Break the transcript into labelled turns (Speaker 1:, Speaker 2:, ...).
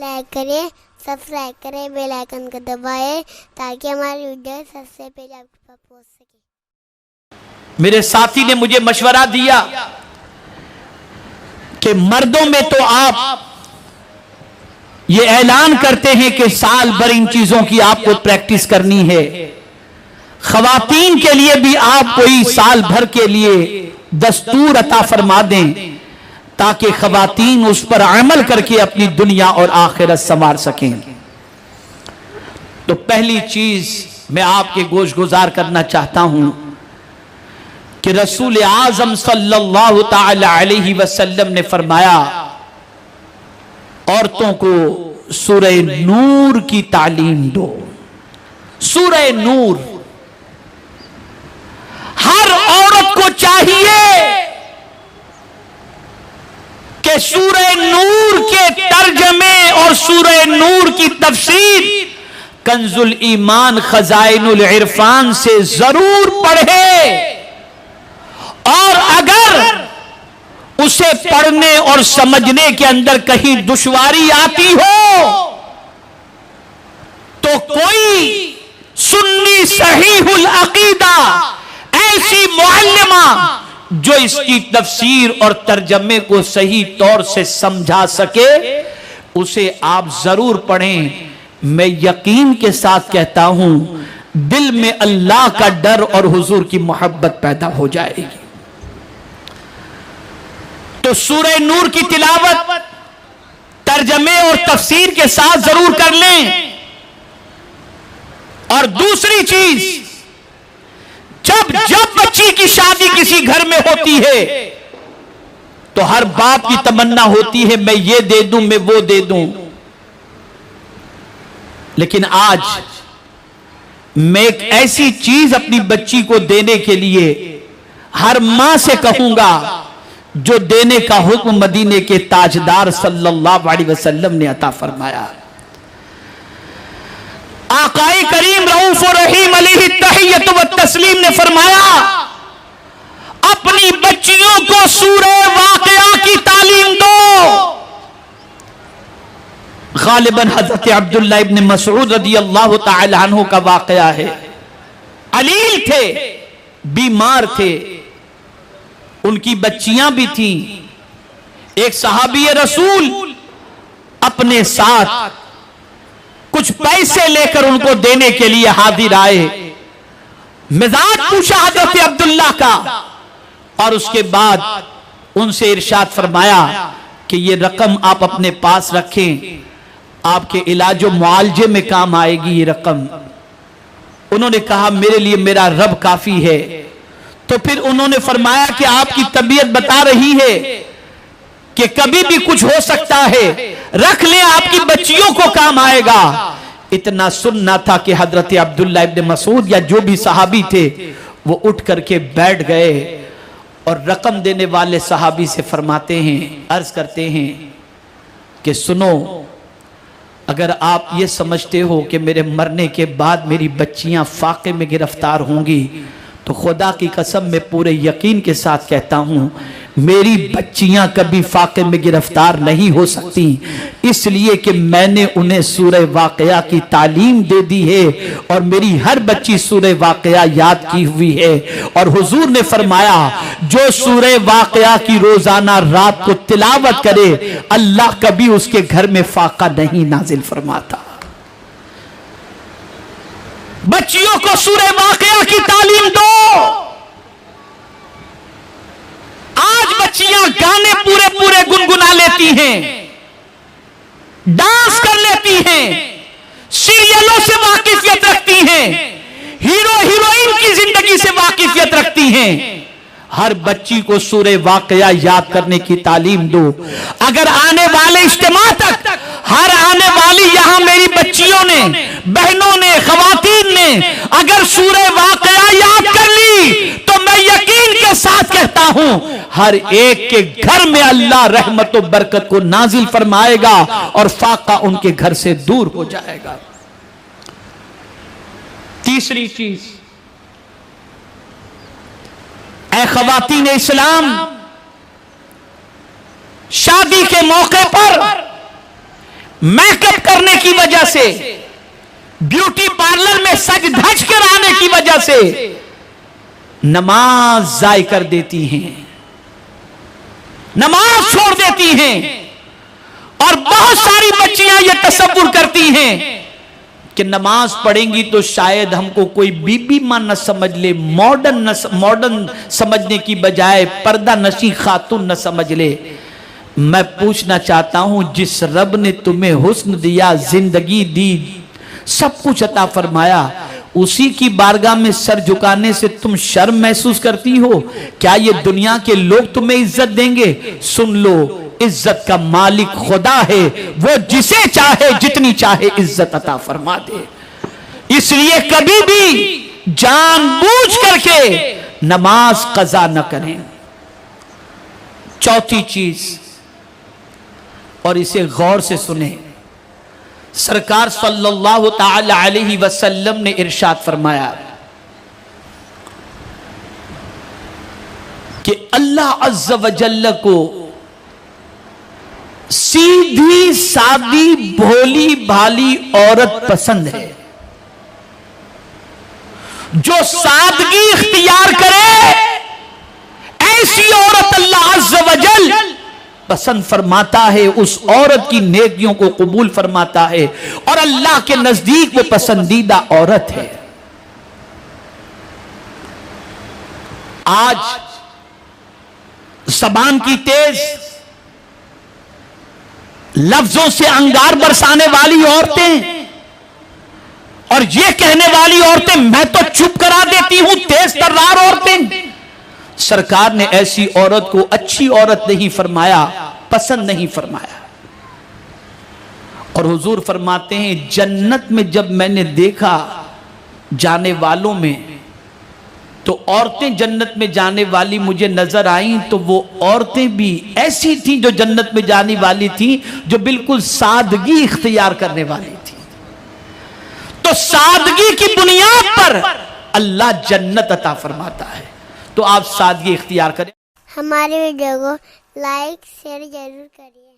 Speaker 1: Like करें, subscribe करें, bell icon को दबाएं ताकि हमारी वीडियो सबसे पहले आपके पास पहुंच सके।
Speaker 2: मेरे साथी ने मुझे मशवरा दिया कि मर्दों में तो आप ये ऐलान करते हैं कि साल भर इन चीजों की आपको प्रैक्टिस करनी है, खवातीन के लिए भी आप कोई साल भर के लिए दस्तूर अता फरमा दें ताकि खवातीन उस पर अमल करके अपनी दुनिया और आखिरत संवार सकें। तो पहली चीज मैं आपके गोश गुजार करना चाहता हूं कि रसूल आजम सल्लल्लाहु ताला अलैहि वसल्लम ने फरमाया, औरतों को सूरह नूर की तालीम दो। सूरह नूर हर औरत को चाहिए कि सूरह नूर के तर्जमे और सूरह नूर की तफसीर कंजुल ईमान खजाइनुल इरफान से जरूर पढ़े, और अगर उसे पढ़ने और समझने के अंदर कहीं दुश्वारी आती हो तो कोई सुन्नी सहीहुल अकीदा ऐसी मुअल्लिमा जो इसकी तफसीर और तर्जमे को सही तौर से समझा सके उसे आप जरूर पढ़ें। मैं यकीन के साथ कहता हूं दिल में अल्लाह का डर और हुजूर की मोहब्बत पैदा हो जाएगी। तो सूरह नूर की तिलावत तर्जमे और तफसीर के साथ जरूर कर लें। और दूसरी चीज, जब बच्ची की शादी किसी घर में होती है तो हर बाप की तमन्ना होती है मैं ये दे दूं, मैं वो दे दूं। लेकिन आज मैं एक ऐसी चीज अपनी बच्ची को देने के लिए हर मां से कहूंगा जो देने का हुक्म मदीने के ताजदार सल्लल्लाहु अलैहि वसल्लम ने अता फरमाया। आकाए करीम रऊफ और रहीम अलैहि तहियत व तस्लीम ने फरमाया, अपनी बच्चियों को सूरह वाक़िया की तालीम दो। गालिबन हजरत अब्दुल्लाह इब्न मसऊद रदियल्लाहु ताला अन्हु का वाक़या है। अलील थे, बीमार थे, उनकी बच्चियां भी थीं। एक सहाबी रसूल अपने साथ कुछ पैसे लेकर उनको देने के लिए हाजिर आए। मिजाज पूछा हजरत अब्दुल्लाह का और उसके बाद उनसे इरशाद फरमाया कि ये रकम आप अपने पास रखें, आपके इलाज व मुआलजे में काम आएगी ये रकम। उन्होंने कहा मेरे लिए मेरा रब काफी है। तो फिर उन्होंने फरमाया कि आपकी तबीयत बता रही है कि कभी भी कुछ हो सकता है, रख ले, आपकी बच्चियों को काम आएगा। इतना सुनना था कि हजरत अब्दुल्लाह इब्न मसूद या जो भी सहाबी थे वो उठ करके बैठ गए और रकम देने वाले सहाबी से फरमाते हैं, अर्ज करते हैं कि सुनो, अगर आप ये समझते हो कि मेरे मरने के बाद मेरी बच्चियां फाके में गिरफ्तार होंगी तो खुदा की कसम मैं पूरे यकीन के साथ कहता हूं मेरी बच्चियां कभी फाके में गिरफ्तार नहीं हो सकती, इसलिए कि मैंने उन्हें सूरह वाक़िया की तालीम दे दी है और मेरी हर बच्ची सूरह वाक़िया याद की हुई है। और हुजूर ने फरमाया जो सूरह वाक़िया की रोजाना रात को तिलावत करे अल्लाह कभी उसके घर में फाका नहीं नाजिल फरमाता। बच्चियों को सूरह वाक़िया की तालीम दो। आज बच्चियां गाने पूरे पूरे गुनगुना लेती हैं, डांस कर लेती हैं, सीरियलों से वाकिफियत रखती हैं, हीरो हीरोइन की जिंदगी से वाकिफियत रखती हैं। हर बच्ची को सूरह वाक़िया याद करने की तालीम दो। अगर आने वाले इज्तिमा तक हर आने वाली यहां मेरी बच्चियों ने, बहनों ने, खवातीन ने अगर सूरह वाक़िया याद कर ली तो मैं यकीन के साथ कहता हूं हर एक के घर में अल्लाह रहमत और बरकत को नाजिल फरमाएगा और फाका उनके घर से दूर हो जाएगा। तीसरी चीज, ऐ खवातीन इस्लाम, शादी के मौके पर मेकअप करने की वजह से, ब्यूटी पार्लर में सज धज कर आने की वजह से नमाज जाय कर देती हैं, नमाज छोड़ देती हैं। और बहुत सारी बच्चियां ये तसव्वुर करती हैं कि नमाज पढ़ेंगी तो शायद हमको कोई बीबी मां न समझ ले, मॉडर्न समझने की बजाय पर्दा नशी खातून न समझ ले। मैं पूछना चाहता हूं, जिस रब ने तुम्हें हुस्न दिया, जिंदगी दी, सब कुछ अता फरमाया, उसी की बारगाह में सर झुकाने से तुम शर्म महसूस करती हो? क्या ये दुनिया के लोग तुम्हें इज्जत देंगे? सुन लो, इज्जत का मालिक खुदा है, वो जिसे चाहे जितनी चाहे इज्जत अता फरमा दे। इसलिए कभी भी जानबूझ करके नमाज कज़ा न करें। चौथी चीज, और इसे गौर से सुने, सरकार सल्लल्लाहु ताला अलैहि वसल्लम ने इरशाद फरमाया कि अल्लाह अज़्ज़ व जल्ल को सीधी सादी भोली भाली औरत पसंद है। जो सादगी इख्तियार करे, ऐसी औरत अल्लाह अज़्ज़ व जल्ल पसंद फरमाता है, उस औरत की नेकियों को कबूल फरमाता है और अल्लाह के नजदीक वो पसंदीदा औरत है। आज ज़बान की तेज, लफ्जों से अंगार बरसाने वाली औरतें और ये कहने वाली औरतें मैं तो चुप करा देती हूं, तेज तर्रार औरतें। सरकार ने ऐसी औरत को अच्छी औरत नहीं फरमाया, पसंद नहीं फरमाया। और हुजूर फरमाते हैं, जन्नत में जब मैंने देखा जाने वालों में, तो औरतें जन्नत में जाने वाली मुझे नजर आईं, तो वो औरतें भी ऐसी थीं जो जन्नत में जाने वाली थीं, जो बिल्कुल सादगी इख्तियार करने वाली थी। तो सादगी की बुनियाद पर अल्लाह जन्नत अता फरमाता है। तो आप सादगी इख्तियार करें।
Speaker 1: हमारे वीडियो को लाइक शेयर जरूर करिए।